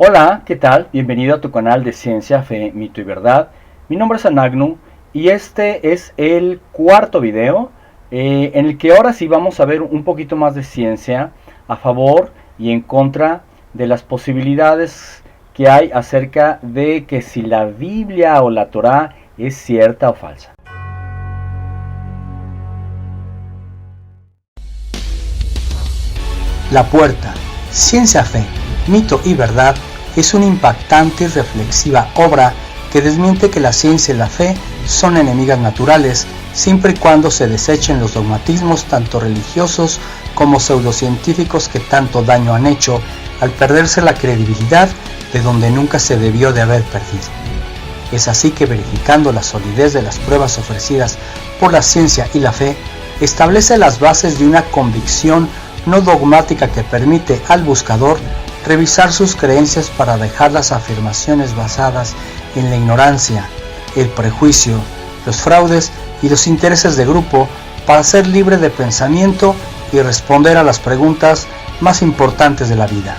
Hola, ¿qué tal? Bienvenido a tu canal de Ciencia, Fe, Mito y Verdad. Mi nombre es Anagnu y este es el cuarto video en el que ahora sí vamos a ver un poquito más de ciencia a favor y en contra de las posibilidades que hay acerca de que si la Biblia o la Torá es cierta o falsa. La Puerta, Ciencia, Fe, Mito y Verdad es una impactante y reflexiva obra que desmiente que la ciencia y la fe son enemigas naturales, siempre y cuando se desechen los dogmatismos tanto religiosos como pseudocientíficos que tanto daño han hecho al perderse la credibilidad de donde nunca se debió de haber perdido. Es así que, verificando la solidez de las pruebas ofrecidas por la ciencia y la fe, establece las bases de una convicción no dogmática que permite al buscador revisar sus creencias para dejar las afirmaciones basadas en la ignorancia, el prejuicio, los fraudes y los intereses de grupo para ser libre de pensamiento y responder a las preguntas más importantes de la vida.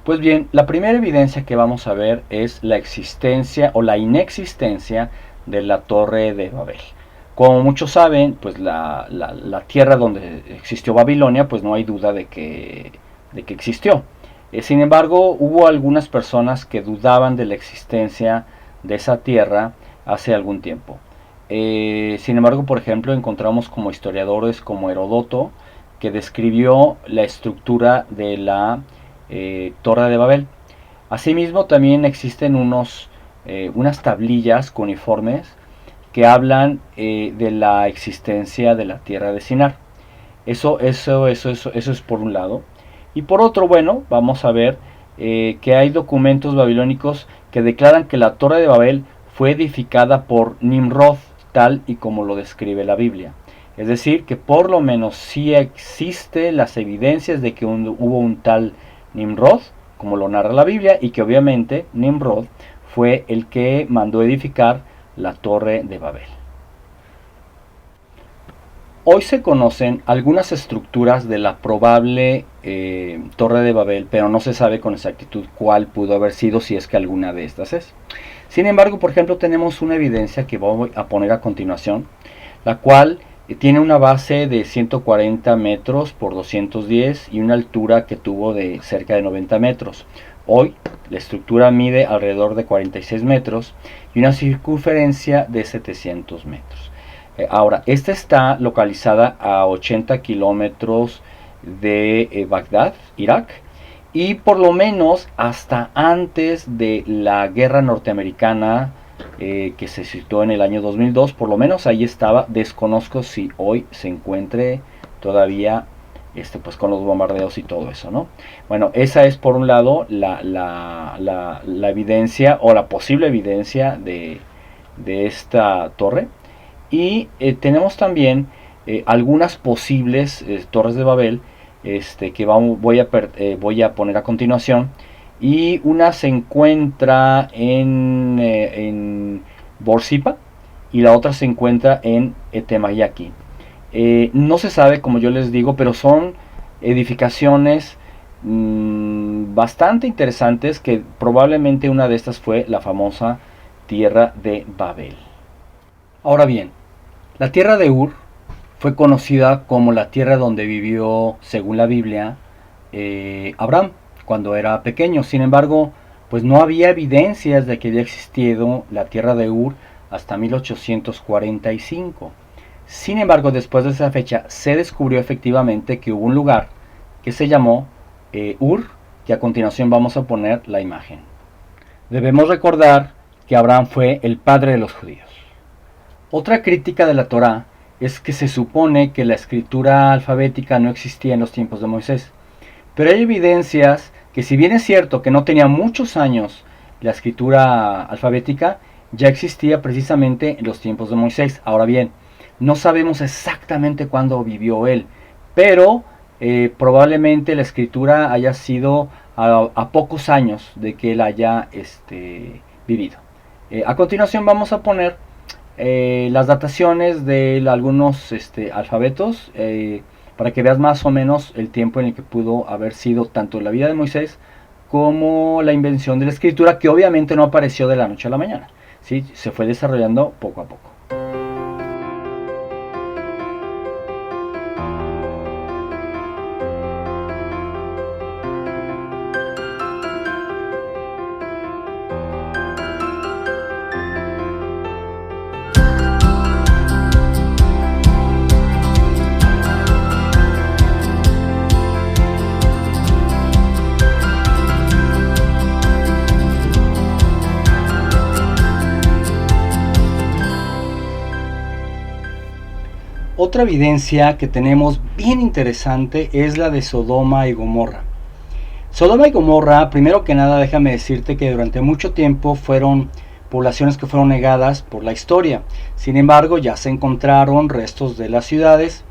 Pues bien, la primera evidencia que vamos a ver es la existencia o la inexistencia de la Torre de Babel. Como muchos saben, pues la tierra donde existió Babilonia, pues no hay duda de que existió. Sin embargo, hubo algunas personas que dudaban de la existencia de esa tierra hace algún tiempo. Sin embargo, por ejemplo, encontramos como historiadores como Heródoto, que describió la estructura de la Torre de Babel. Asimismo, también existen unas tablillas cuneiformes que hablan de la existencia de la tierra de Sinar. Eso es por un lado. Y por otro, bueno, vamos a ver que hay documentos babilónicos que declaran que la Torre de Babel fue edificada por Nimrod, tal y como lo describe la Biblia. Es decir, que por lo menos sí existen las evidencias de que hubo un tal Nimrod, como lo narra la Biblia, y que obviamente Nimrod fue el que mandó edificar la Torre de Babel. Hoy se conocen algunas estructuras de la probable Torre de Babel, pero no se sabe con exactitud cuál pudo haber sido, si es que alguna de estas es. Sin embargo, por ejemplo, tenemos una evidencia que voy a poner a continuación, la cual tiene una base de 140 metros por 210 y una altura que tuvo de cerca de 90 metros. Hoy la estructura mide alrededor de 46 metros y una circunferencia de 700 metros. Ahora, esta está localizada a 80 kilómetros de Bagdad, Irak, y por lo menos hasta antes de la guerra norteamericana que se situó en el año 2002, por lo menos ahí estaba. Desconozco si hoy se encuentre todavía pues con los bombardeos y todo eso, ¿no? Bueno, esa es por un lado la evidencia o la posible evidencia de esta torre. Y tenemos también algunas posibles torres de Babel que voy a poner a continuación. Y una se encuentra en Borsippa y la otra se encuentra en Etemayaki. No se sabe, como yo les digo, pero son edificaciones bastante interesantes, que probablemente una de estas fue la famosa Tierra de Babel. Ahora bien, la tierra de Ur fue conocida como la tierra donde vivió, según la Biblia, Abraham cuando era pequeño. Sin embargo, pues no había evidencias de que había existido la tierra de Ur hasta 1845. Sin embargo, después de esa fecha se descubrió efectivamente que hubo un lugar que se llamó Ur, que a continuación vamos a poner la imagen. Debemos recordar que Abraham fue el padre de los judíos. Otra crítica de la Torá es que se supone que la escritura alfabética no existía en los tiempos de Moisés. Pero hay evidencias que, si bien es cierto que no tenía muchos años la escritura alfabética, ya existía precisamente en los tiempos de Moisés. Ahora bien, no sabemos exactamente cuándo vivió él, pero probablemente la escritura haya sido a pocos años de que él haya vivido. A continuación vamos a poner las dataciones de algunos alfabetos para que veas más o menos el tiempo en el que pudo haber sido tanto la vida de Moisés como la invención de la escritura, que obviamente no apareció de la noche a la mañana, ¿sí? Se fue desarrollando poco a poco. Otra evidencia que tenemos bien interesante es la de Sodoma y Gomorra. Sodoma y Gomorra, primero que nada, déjame decirte que durante mucho tiempo fueron poblaciones que fueron negadas por la historia. Sin embargo, ya se encontraron restos de las ciudades,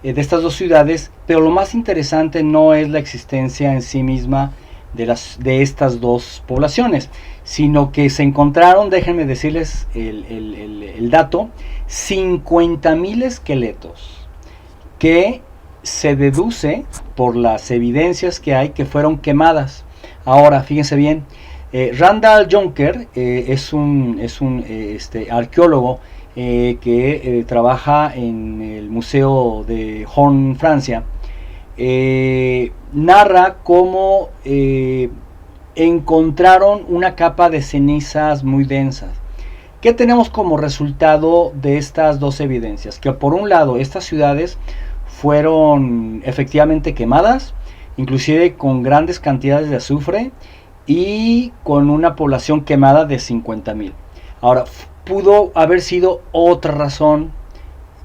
de estas dos ciudades, pero lo más interesante no es la existencia en sí misma de estas dos poblaciones, sino que se encontraron, déjenme decirles el dato, 50,000 esqueletos que se deduce por las evidencias que hay que fueron quemadas. Ahora, fíjense bien, Randall Juncker es un arqueólogo que trabaja en el Museo de Horn, Francia. Narra cómo encontraron una capa de cenizas muy densas. ¿Qué tenemos como resultado de estas dos evidencias? Que por un lado estas ciudades fueron efectivamente quemadas, inclusive con grandes cantidades de azufre y con una población quemada de 50,000. Ahora, pudo haber sido otra razón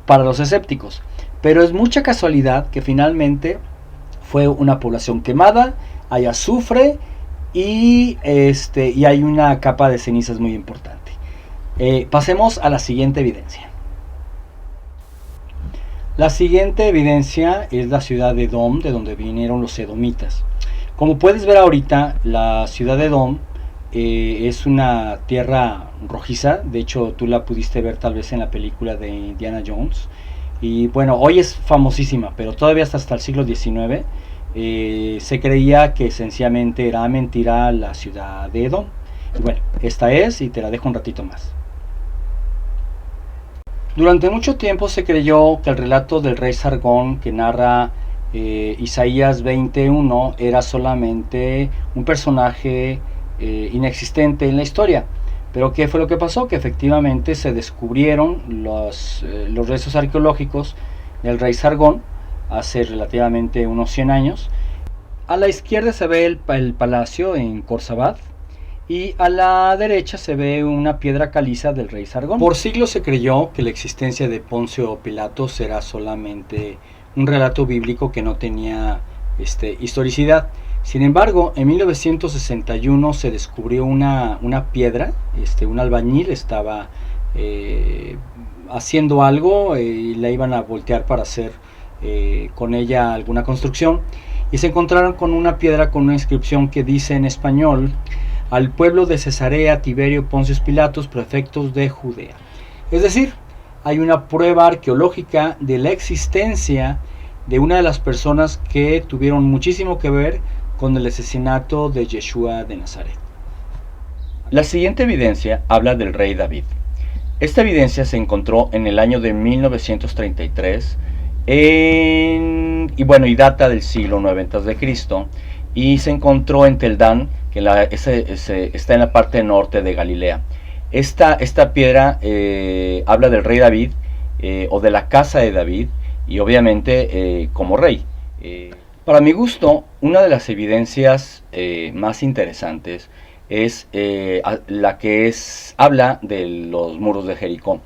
para los escépticos, pero es mucha casualidad que finalmente fue una población quemada, hay azufre y hay una capa de cenizas muy importante. Pasemos a la siguiente evidencia. La siguiente evidencia es la ciudad de Edom, de donde vinieron los edomitas. Como puedes ver ahorita, la ciudad de Edom es una tierra rojiza. De hecho, tú la pudiste ver tal vez en la película de Indiana Jones. Y bueno, hoy es famosísima, pero todavía hasta el siglo XIX se creía que sencillamente era mentira la ciudad de Edom. Y bueno, esta es, y te la dejo un ratito más. Durante mucho tiempo se creyó que el relato del rey Sargón que narra Isaías 20:1 era solamente un personaje inexistente en la historia. Pero ¿qué fue lo que pasó? Que efectivamente se descubrieron los restos arqueológicos del rey Sargón hace relativamente unos 100 años. A la izquierda se ve el palacio en Khorsabad y a la derecha se ve una piedra caliza del rey Sargón. Por siglos se creyó que la existencia de Poncio Pilatos era solamente un relato bíblico que no tenía historicidad. Sin embargo, en 1961 se descubrió una piedra, un albañil estaba haciendo algo y la iban a voltear para hacer con ella alguna construcción, y se encontraron con una piedra con una inscripción que dice en español: al pueblo de Cesarea Tiberio Poncio Pilatos, prefectos de Judea. Es decir, hay una prueba arqueológica de la existencia de una de las personas que tuvieron muchísimo que ver con el asesinato de Yeshua de Nazaret. La siguiente evidencia habla del rey David. Esta evidencia se encontró en el año de 1933 y data del siglo IX a.C. y se encontró en Tel Dan, que está en la parte norte de Galilea. Esta piedra habla del rey David o de la casa de David, y obviamente como rey. Para mi gusto, una de las evidencias más interesantes es la que habla de los muros de Jericó.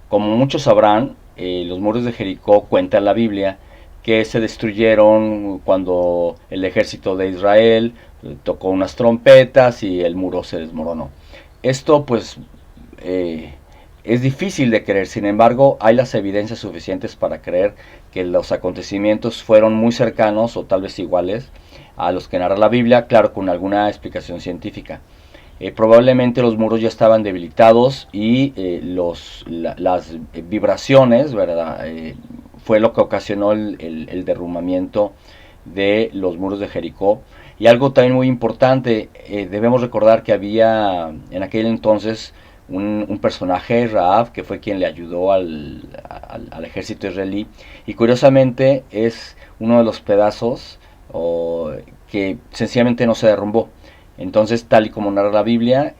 Como muchos sabrán, los muros de Jericó cuenta la Biblia que se destruyeron cuando el ejército de Israel tocó unas trompetas y el muro se desmoronó. Esto pues es difícil de creer. Sin embargo, hay las evidencias suficientes para creer que los acontecimientos fueron muy cercanos o tal vez iguales a los que narra la Biblia, claro, con alguna explicación científica. Probablemente los muros ya estaban debilitados y las vibraciones, ¿verdad? fue lo que ocasionó el derrumbamiento de los muros de Jericó. Y algo también muy importante, debemos recordar que había en aquel entonces un personaje, Raab, que fue quien le ayudó al ejército israelí, y curiosamente es uno de los pedazos que sencillamente no se derrumbó. Entonces, tal y como narra la Biblia,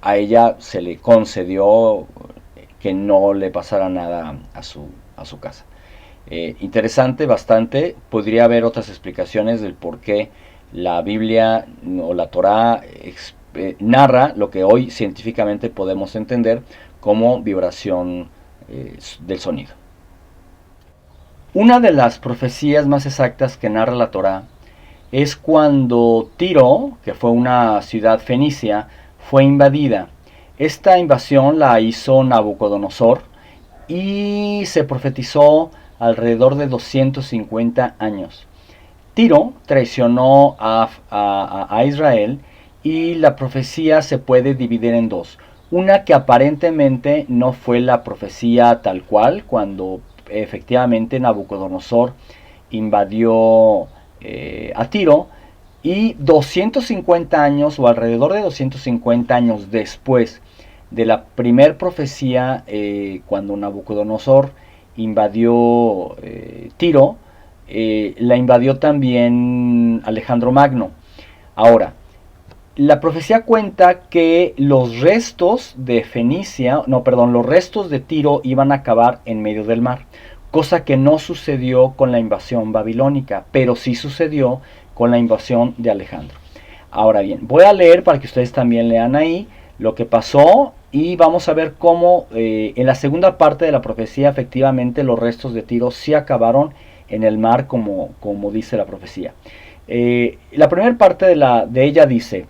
a ella se le concedió que no le pasara nada a su casa. Interesante bastante. Podría haber otras explicaciones del por qué la Biblia o la Torá narra lo que hoy científicamente podemos entender como vibración del sonido. Una de las profecías más exactas que narra la Torá es cuando Tiro, que fue una ciudad fenicia, fue invadida. Esta invasión la hizo Nabucodonosor y se profetizó alrededor de 250 años. Tiro traicionó a Israel y la profecía se puede dividir en dos. Una que aparentemente no fue la profecía tal cual, cuando efectivamente Nabucodonosor invadió a Tiro, y 250 años o alrededor de 250 años después de la primer profecía, cuando Nabucodonosor invadió Tiro, la invadió también Alejandro Magno. Ahora, la profecía cuenta que los restos de los restos de Tiro iban a acabar en medio del mar, cosa que no sucedió con la invasión babilónica, pero sí sucedió con la invasión de Alejandro. Ahora bien, voy a leer para que ustedes también lean ahí lo que pasó y vamos a ver cómo en la segunda parte de la profecía efectivamente los restos de Tiro sí acabaron en el mar como dice la profecía. La primera parte de ella dice: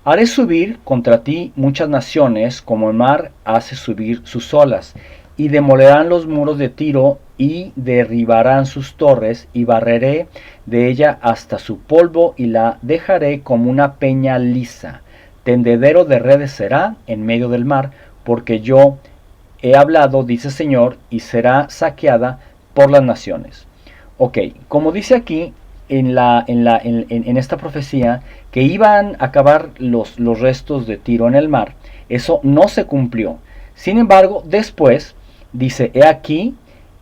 haré subir contra ti muchas naciones como el mar hace subir sus olas, y demolerán los muros de Tiro y derribarán sus torres, y barreré de ella hasta su polvo y la dejaré como una peña lisa. Tendedero de redes será en medio del mar, porque yo he hablado, dice el Señor, y será saqueada por las naciones. Ok, como dice aquí en esta profecía, que iban a acabar los restos de Tiro en el mar, eso no se cumplió. Sin embargo, después dice: he aquí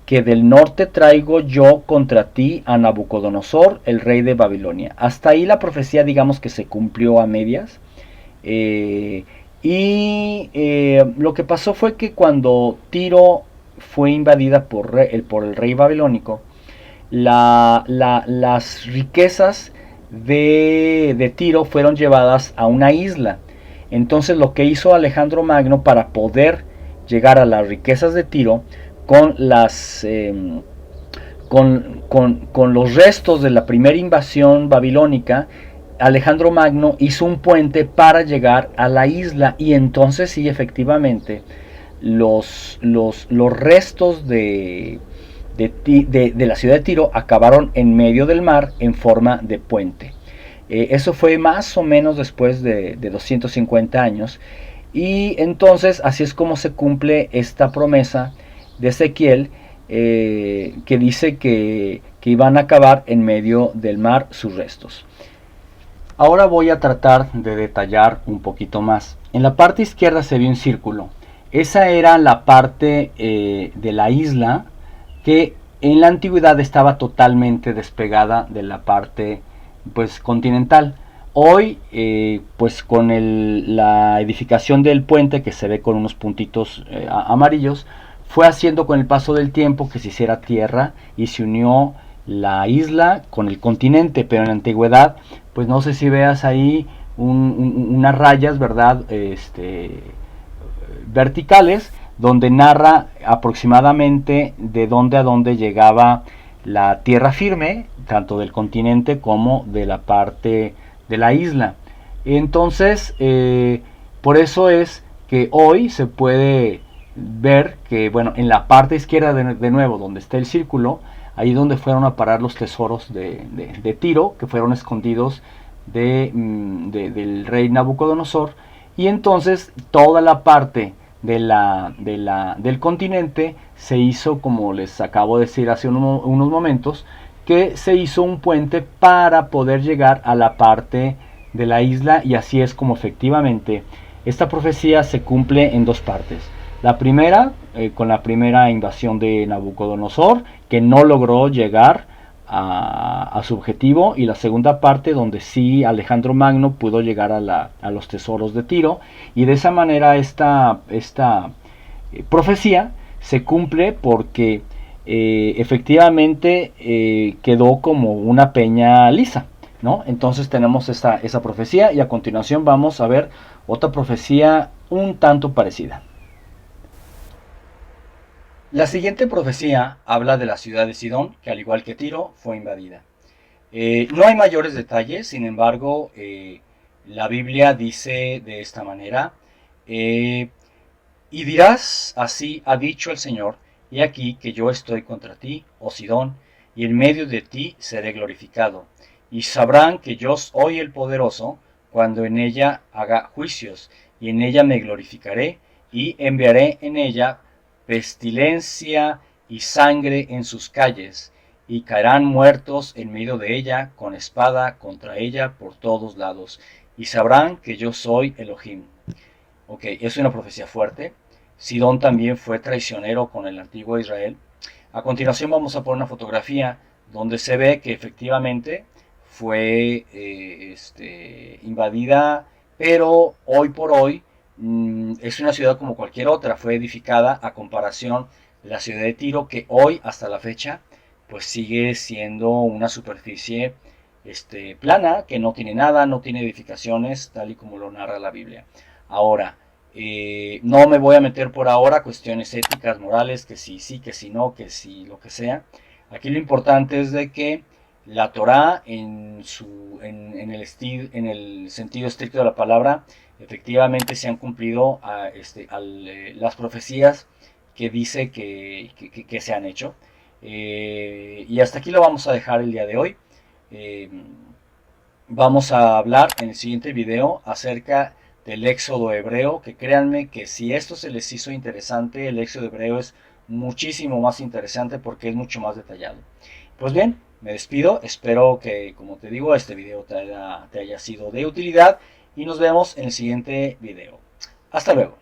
que del norte traigo yo contra ti a Nabucodonosor, el rey de Babilonia. Hasta ahí la profecía, digamos que se cumplió a medias. Lo que pasó fue que cuando Tiro fue invadida por el rey babilónico, las riquezas de Tiro fueron llevadas a una isla. Entonces lo que hizo Alejandro Magno para poder llegar a las riquezas de Tiro con los restos de la primera invasión babilónica, Alejandro Magno hizo un puente para llegar a la isla, y entonces sí, efectivamente, los restos de la ciudad de Tiro acabaron en medio del mar en forma de puente. Eso fue más o menos después de 250 años, y entonces así es como se cumple esta promesa de Ezequiel, que dice que iban a acabar en medio del mar sus restos. Ahora voy a tratar de detallar un poquito más. En la parte izquierda se ve un círculo. Esa era la parte de la isla que en la antigüedad estaba totalmente despegada de la parte continental. Hoy, con la edificación del puente, que se ve con unos puntitos amarillos, fue haciendo con el paso del tiempo que se hiciera tierra y se unió la isla con el continente. Pero en la antigüedad, pues no sé si veas ahí unas rayas, ¿verdad? Verticales, donde narra aproximadamente de dónde a dónde llegaba la tierra firme, tanto del continente como de la parte de la isla. Entonces, por eso es que hoy se puede ver que, en la parte izquierda de nuevo, donde está el círculo, ahí donde fueron a parar los tesoros de Tiro, que fueron escondidos del rey Nabucodonosor. Y entonces toda la parte del continente, se hizo, como les acabo de decir hace unos momentos, que se hizo un puente para poder llegar a la parte de la isla, y así es como efectivamente esta profecía se cumple en dos partes. La primera, con la primera invasión de Nabucodonosor, que no logró llegar a su objetivo, y la segunda parte donde sí Alejandro Magno pudo llegar a los tesoros de Tiro, y de esa manera esta profecía se cumple porque efectivamente quedó como una peña lisa, ¿no? Entonces tenemos esa profecía, y a continuación vamos a ver otra profecía un tanto parecida. La siguiente profecía habla de la ciudad de Sidón, que al igual que Tiro fue invadida. No hay mayores detalles, sin embargo, la Biblia dice de esta manera, y dirás, así ha dicho el Señor, y aquí que yo estoy contra ti, oh Sidón, y en medio de ti seré glorificado, y sabrán que yo soy el poderoso, cuando en ella haga juicios, y en ella me glorificaré, y enviaré en ella pestilencia y sangre en sus calles, y caerán muertos en medio de ella con espada contra ella por todos lados, y sabrán que yo soy Elohim. Ok, es una profecía fuerte. Sidón también fue traicionero con el antiguo Israel. A continuación vamos a poner una fotografía donde se ve que efectivamente fue invadida, pero hoy por hoy es una ciudad como cualquier otra. Fue edificada a comparación de la ciudad de Tiro, que hoy hasta la fecha pues sigue siendo una superficie plana, que no tiene nada, no tiene edificaciones, tal y como lo narra la Biblia. Ahora, no me voy a meter por ahora cuestiones éticas, morales, que si sí, que si no, que si lo que sea. Aquí lo importante es de que la Torá en el sentido estricto de la palabra, efectivamente se han cumplido las profecías que dice que se han hecho. Y hasta aquí lo vamos a dejar el día de hoy. Vamos a hablar en el siguiente video acerca del éxodo hebreo, que créanme que si esto se les hizo interesante, el éxodo hebreo es muchísimo más interesante porque es mucho más detallado. Pues bien, me despido, espero que, como te digo, este video te haya sido de utilidad, y nos vemos en el siguiente video. Hasta luego.